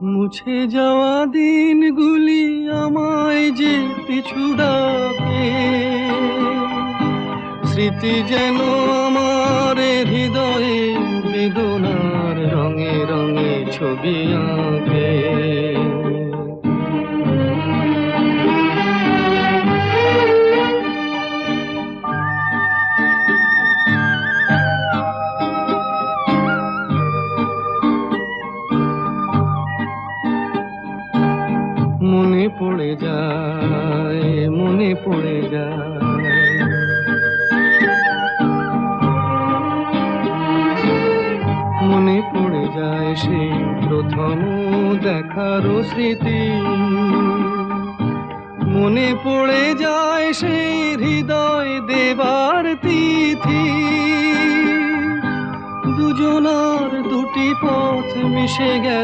মুছে যাওয়া দিনগুলি আমায় যে পিছু ডাকে, স্মৃতি যেন আমার হৃদয়ে বেদনার রঙে রঙে ছবি আঁকে। মনে পড়ে যায়, মনে পড়ে যায়, মনে পড়ে যায় সেই প্রথম দেখার স্মৃতি। মনে পড়ে যায় সেই হৃদয় দেবার তিথি। দুজনার দুটি পথ মিশে গেল